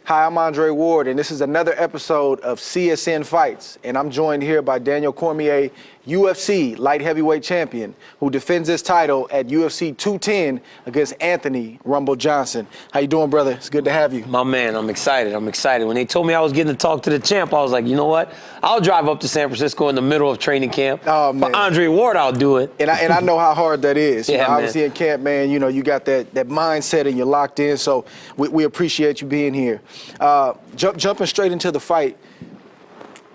Hi, I'm Andre Ward, and this is another episode of CSN Fights. And I'm joined here by Daniel Cormier, UFC light heavyweight champion, who defends his title at UFC 210 against Anthony Rumble Johnson. How you doing, brother? It's good to have you. My man, I'm excited. When they told me I was getting to talk to the champ, I was like, you know what? I'll drive up to San Francisco in the middle of training camp. Oh, man. For Andre Ward, I'll do it. And I know how hard that is. Yeah, obviously in camp, man, you got that mindset and you're locked in. So we appreciate you being here. Jumping straight into the fight,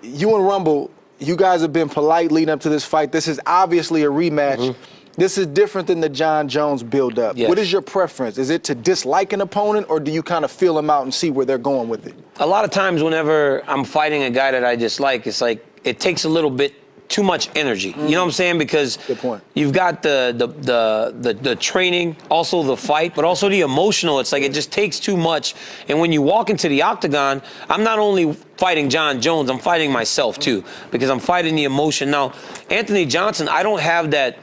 you and Rumble, you guys have been polite leading up to this fight. This is obviously a rematch. Mm-hmm. This is different than the John Jones build-up. Yes. What is your preference? Is it to dislike an opponent, or do you kind of feel them out and see where they're going with it? A lot of times whenever I'm fighting a guy that I dislike, it's like it takes a little bit too much energy. Mm-hmm. You know what I'm saying? Because good point. You've got the training, also the fight, but also the emotional. It's like it just takes too much. And when you walk into the octagon, I'm not only fighting John Jones, I'm fighting myself too, because I'm fighting the emotion. Now, Anthony Johnson, I don't have that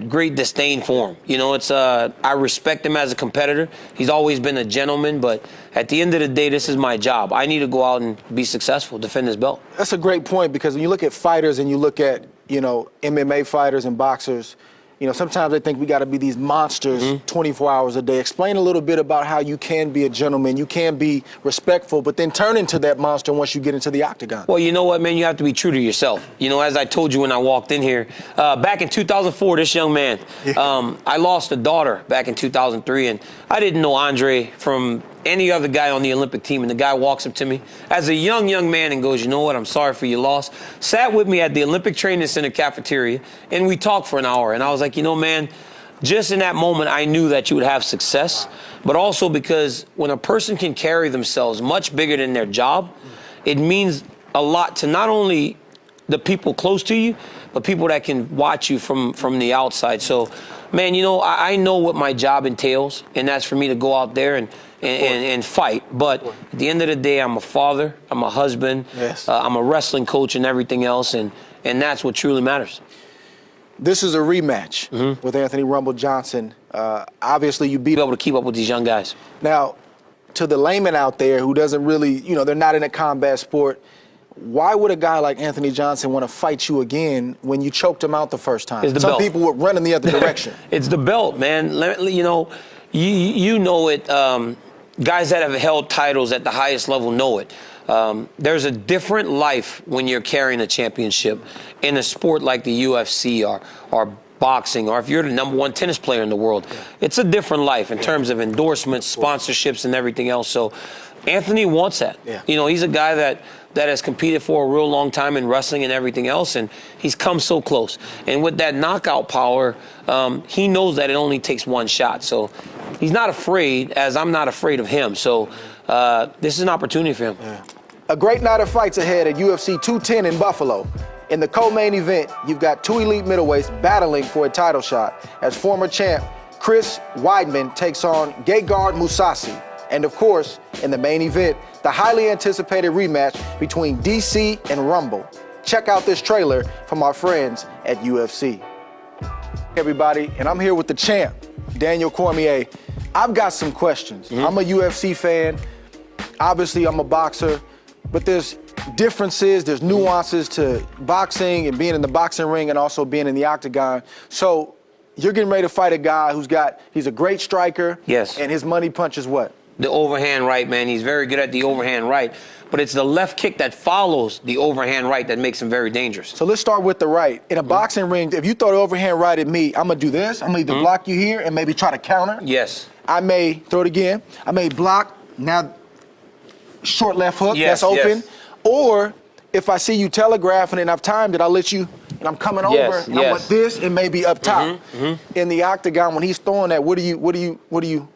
great disdain for him. You know, it's I respect him as a competitor. He's always been a gentleman, but at the end of the day, this is my job. I need to go out and be successful, defend this belt. That's a great point, because when you look at fighters and you look at, MMA fighters and boxers, sometimes they think we got to be these monsters 24 hours a day. Explain a little bit about how you can be a gentleman, you can be respectful, but then turn into that monster once you get into the octagon. Well, you know what, man? You have to be true to yourself. As I told you when I walked in here, back in 2004, this young man, I lost a daughter back in 2003, and I didn't know Andre from any other guy on the Olympic team, and the guy walks up to me as a young man and goes, you know what, I'm sorry for your loss. Sat with me at the Olympic Training Center cafeteria, and we talked for an hour, and I was like, man, just in that moment, I knew that you would have success, but also because when a person can carry themselves much bigger than their job, it means a lot to not only the people close to you, but people that can watch you from the outside. So, man, I know what my job entails, and that's for me to go out there and fight. But at the end of the day, I'm a father, I'm a husband, I'm a wrestling coach and everything else, and that's what truly matters. This is a rematch with Anthony Rumble Johnson. Obviously, you beat be able to keep up with these young guys. Now, to the layman out there who doesn't really, they're not in a combat sport, why would a guy like Anthony Johnson want to fight you again when you choked him out the first time? Some people would run in the other direction. It's the belt, man. You know it. Guys that have held titles at the highest level know it. There's a different life when you're carrying a championship in a sport like the UFC or boxing, or if you're the #1 tennis player in the world. It's a different life in terms of endorsements, sponsorships, and everything else. So Anthony wants that. He's a guy that has competed for a real long time in wrestling and everything else, and he's come so close. And with that knockout power, he knows that it only takes one shot. So he's not afraid, as I'm not afraid of him. So this is an opportunity for him. A great night of fights ahead at UFC 210 in Buffalo. In the co-main event, you've got two elite middleweights battling for a title shot as former champ Chris Weidman takes on Gegard Mousasi. And of course, in the main event, the highly anticipated rematch between DC and Rumble. Check out this trailer from our friends at UFC. Hey everybody, and I'm here with the champ, Daniel Cormier. I've got some questions. I'm a UFC fan. Obviously, I'm a boxer, but there's differences, there's nuances to boxing and being in the boxing ring and also being in the octagon. So you're getting ready to fight a guy he's a great striker. Yes. And his money punch is what? The overhand right, man. He's very good at the overhand right, but it's the left kick that follows the overhand right that makes him very dangerous. So let's start with the right. In a boxing ring, if you throw the overhand right at me, I'm gonna do this. I'm gonna either block you here and maybe try to counter. Yes. I may throw it again. I may block. Now, short left hook, that's open. Yes. Or if I see you telegraphing and I've timed it, I'll let you, and I'm coming over, and I want this and maybe up top. In the octagon, when he's throwing that, what do you?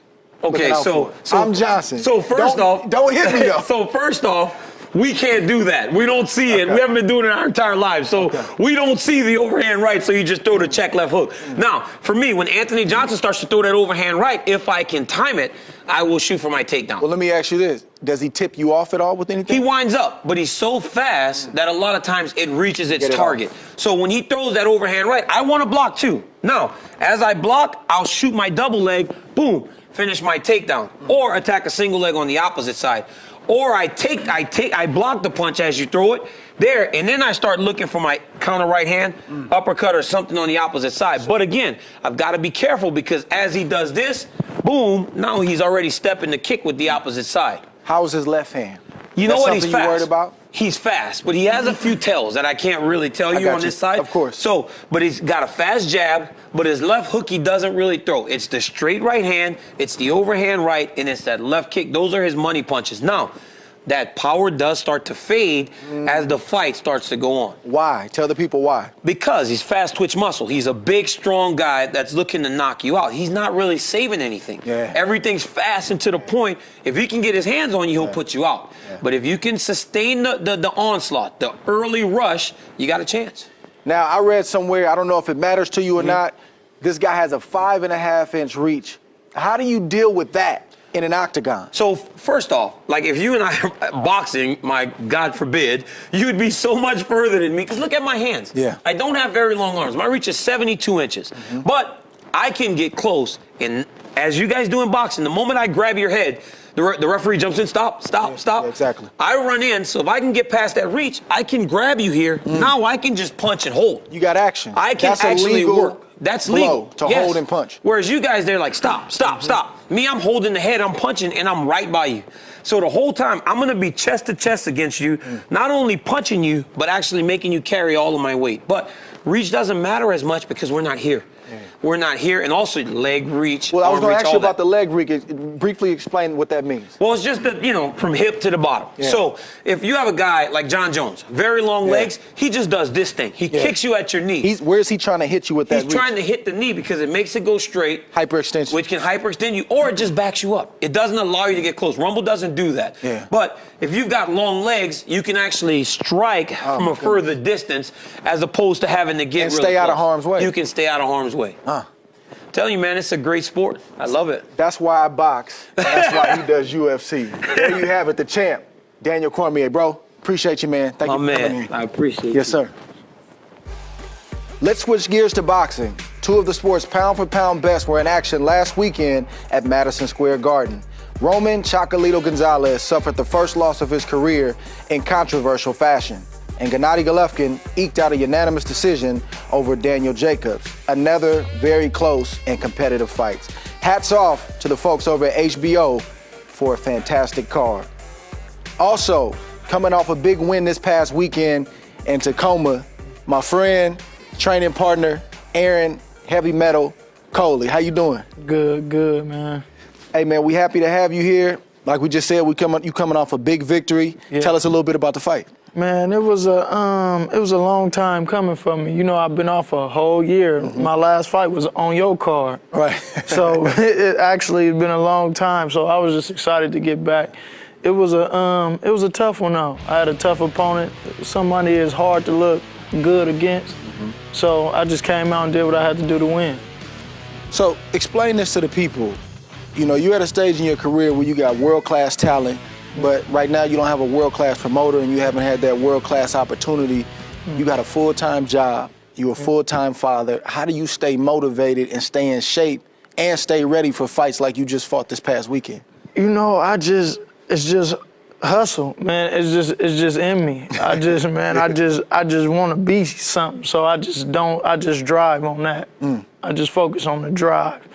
Okay, so I'm Johnson. So first off, don't hit me though. So first off, we can't do that. We don't see it. We haven't been doing it our entire lives. So we don't see the overhand right, so you just throw the check left hook. Now, for me, when Anthony Johnson starts to throw that overhand right, if I can time it, I will shoot for my takedown. Well, let me ask you this. Does he tip you off at all with anything? He winds up, but he's so fast that a lot of times it reaches its target. So when he throws that overhand right, I want to block too. Now, as I block, I'll shoot my double leg, boom. finish my takedown, or attack a single leg on the opposite side. Or I block the punch as you throw it there, and then I start looking for my counter right hand, uppercut, or something on the opposite side. But again, I've got to be careful because as he does this, boom, now he's already stepping the kick with the opposite side. How's his left hand? You know what? He's fast. You worried about? He's fast, but he has a few tells that I can't really tell you on this side. Of course. So, but he's got a fast jab, but his left hook he doesn't really throw. It's the straight right hand, it's the overhand right, and it's that left kick. Those are his money punches. Now, that power does start to fade as the fight starts to go on. Why? Tell the people why. Because he's fast twitch muscle. He's a big, strong guy that's looking to knock you out. He's not really saving anything. Yeah. Everything's fast and to the point. If he can get his hands on you, he'll put you out. Yeah. But if you can sustain the onslaught, the early rush, you got a chance. Now, I read somewhere, I don't know if it matters to you or not, this guy has a 5.5-inch reach. How do you deal with that in an octagon? So first off, like if you and I are boxing, my God forbid, you would be so much further than me. Because look at my hands. Yeah. I don't have very long arms. My reach is 72 inches. But I can get close. And as you guys do in boxing, the moment I grab your head, the referee jumps in, stop. Yeah, exactly. I run in, so if I can get past that reach, I can grab you here. Now I can just punch and hold. You got action. I can actually work. That's legal. To hold and punch. Whereas you guys, they're like, stop. Me, I'm holding the head, I'm punching, and I'm right by you. So the whole time, I'm going to be chest to chest against you, not only punching you, but actually making you carry all of my weight. But reach doesn't matter as much because we're not here. We're not here, and also leg reach. Well, I was going to ask you about the leg reach. Briefly explain what that means. Well, it's just that, from hip to the bottom. Yeah. So if you have a guy like John Jones, very long legs, he just does this thing. He kicks you at your knee. Where is he trying to hit you with that reach? He's trying to hit the knee because it makes it go straight. Hyperextension. Which can hyperextend you, or it just backs you up. It doesn't allow you to get close. Rumble doesn't do that. Yeah. But if you've got long legs, you can actually strike from a further distance as opposed to having to get and stay out of harm's way. You can stay out of harm's way. Telling you, man, it's a great sport. I love it. That's why I box. That's why he does UFC. There you have it, the champ, Daniel Cormier. Bro, appreciate you, man. Thank you for coming in. I appreciate it. Yes, sir. Let's switch gears to boxing. Two of the sport's pound-for-pound best were in action last weekend at Madison Square Garden. Roman Chocolatito Gonzalez suffered the first loss of his career in controversial fashion, and Gennady Golovkin eked out a unanimous decision over Daniel Jacobs. Another very close and competitive fight. Hats off to the folks over at HBO for a fantastic card. Also, coming off a big win this past weekend in Tacoma, my friend, training partner, Aaron Heavy Metal Coley. How you doing? Good, man. Hey, man, we happy to have you here. Like we just said, you coming off a big victory. Yeah. Tell us a little bit about the fight. Man, it was a long time coming for me. I've been off a whole year. My last fight was on your card. Right. So it actually has been a long time. So I was just excited to get back. It was a tough one though. I had a tough opponent. Somebody is hard to look good against. So I just came out and did what I had to do to win. So explain this to the people. You're at a stage in your career where you got world-class talent, but right now you don't have a world-class promoter and you haven't had that world-class opportunity. You got a full-time job. You're a full-time father. How do you stay motivated and stay in shape and stay ready for fights like you just fought this past weekend? It's just hustle, man. It's just in me. I just want to be something. So I just drive on that. I just focus on the drive.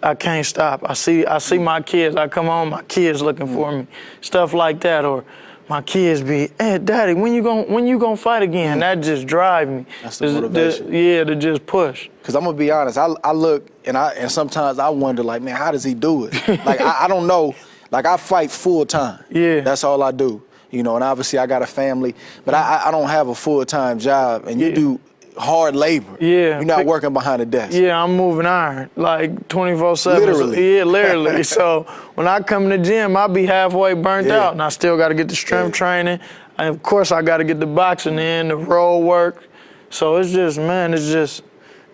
I can't stop. I see my kids. I come home, my kids looking for me, stuff like that. Or my kids be, hey, Daddy, when you gonna fight again? That just drive me. That's the motivation. To just push. Cause I'm gonna be honest. I look and sometimes I wonder, like, man, how does he do it? Like I don't know. Like I fight full time. Yeah. That's all I do. And obviously I got a family, but I don't have a full-time job, and you do hard labor. Yeah. You're not working behind a desk. Yeah, I'm moving iron, like 24/7. Literally. Yeah, literally. So when I come in the gym, I'll be halfway burnt out, and I still got to get the strength training. And of course, I got to get the boxing in, the road work. So it's just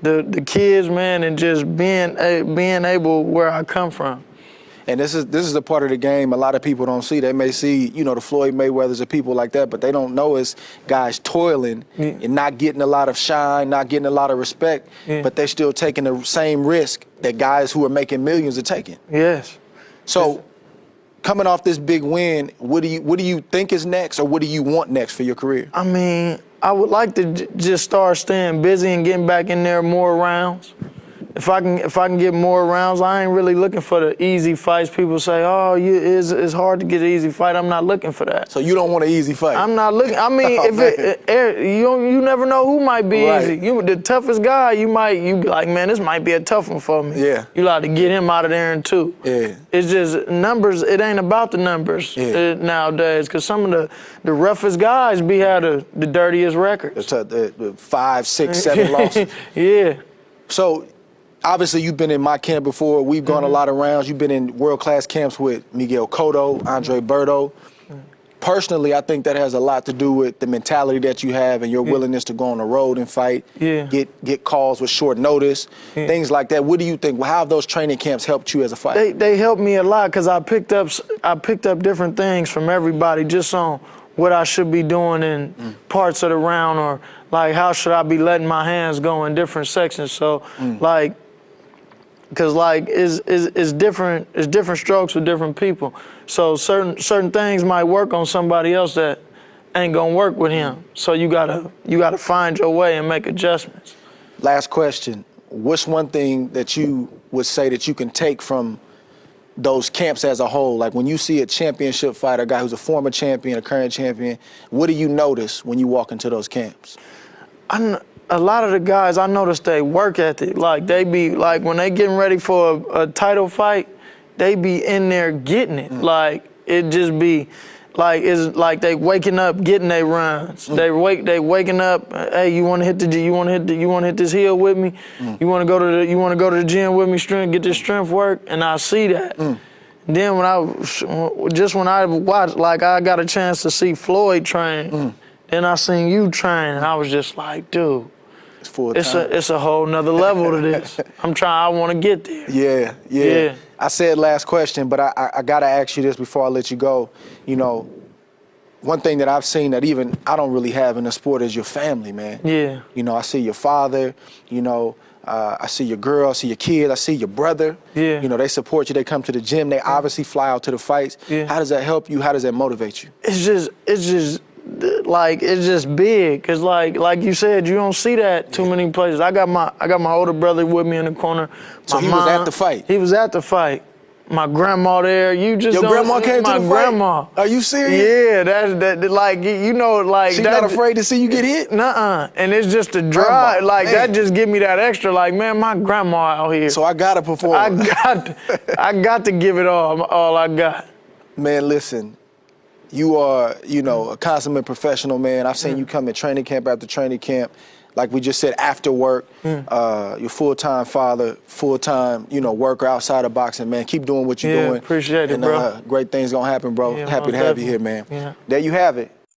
the kids, man, and just being able where I come from. And this is a part of the game a lot of people don't see. They may see, the Floyd Mayweathers or people like that, but they don't know it's guys toiling and not getting a lot of shine, not getting a lot of respect, but they're still taking the same risk that guys who are making millions are taking. Yes. So, coming off this big win, what do you think is next, or what do you want next for your career? I mean, I would like to just start staying busy and getting back in there more rounds. If I can get more rounds, I ain't really looking for the easy fights. People say, "Oh, it's hard to get an easy fight." I'm not looking for that. So you don't want an easy fight? I'm not looking. I mean, you never know who might be easy. The toughest guy, you be like, man, this might be a tough one for me. Yeah. You like to get him out of there in two. Yeah. It's just numbers. It ain't about the numbers nowadays, because some of the roughest guys had the dirtiest records. The 5, 6, 7 losses. Yeah. So, obviously, you've been in my camp before. We've gone a lot of rounds. You've been in world-class camps with Miguel Cotto, Andre Berto. Personally, I think that has a lot to do with the mentality that you have and your willingness to go on the road and fight, get calls with short notice, things like that. What do you think? How have those training camps helped you as a fighter? They helped me a lot, because I picked up different things from everybody, just on what I should be doing in parts of the round, or like how should I be letting my hands go in different sections. So because it's different strokes with different people. So certain things might work on somebody else that ain't gonna work with him. So you gotta find your way and make adjustments. Last question. What's one thing that you would say that you can take from those camps as a whole? Like when you see a championship fighter, a guy who's a former champion, a current champion, what do you notice when you walk into those camps? A lot of the guys, I notice they work ethic. Like they be like, when they getting ready for a title fight, they be in there getting it. Like it just be like, it's like they waking up getting their runs. They waking up. Hey, you want to hit this heel with me? You want to go to the gym with me? Get this strength work? And I see that. Then when I watched, like I got a chance to see Floyd train. Then I seen you train, and I was just like, dude, it's a whole nother level to this. I want to get there. Yeah. I said last question, but I gotta ask you this before I let you go. One thing that I've seen that even I don't really have in the sport is your family, man. Yeah. I see your father, I see your girl, I see your kids, I see your brother. Yeah. They support you, they come to the gym, they obviously fly out to the fights. Yeah. How does that help you? How does that motivate you? It's just big, cause like you said, you don't see that too many places. I got my older brother with me in the corner. So he was at the fight. He was at the fight. My grandma there. You just your grandma came to the grandma. Fight? Are you serious? Yeah, that like like she's that, not afraid to see you get hit. Nuh-uh. And it's just a drive. Like man. That just give me that extra. Like man, my grandma out here. So I gotta perform. I got to give it all I got. Man, listen. You are, a consummate professional, man. I've seen you come in training camp after training camp. Like we just said, after work, you're full-time father, full-time, worker outside of boxing, man. Keep doing what you're doing. Appreciate it, bro. Great things gonna happen, bro. Yeah, Happy to have you here, man. Yeah. There you have it.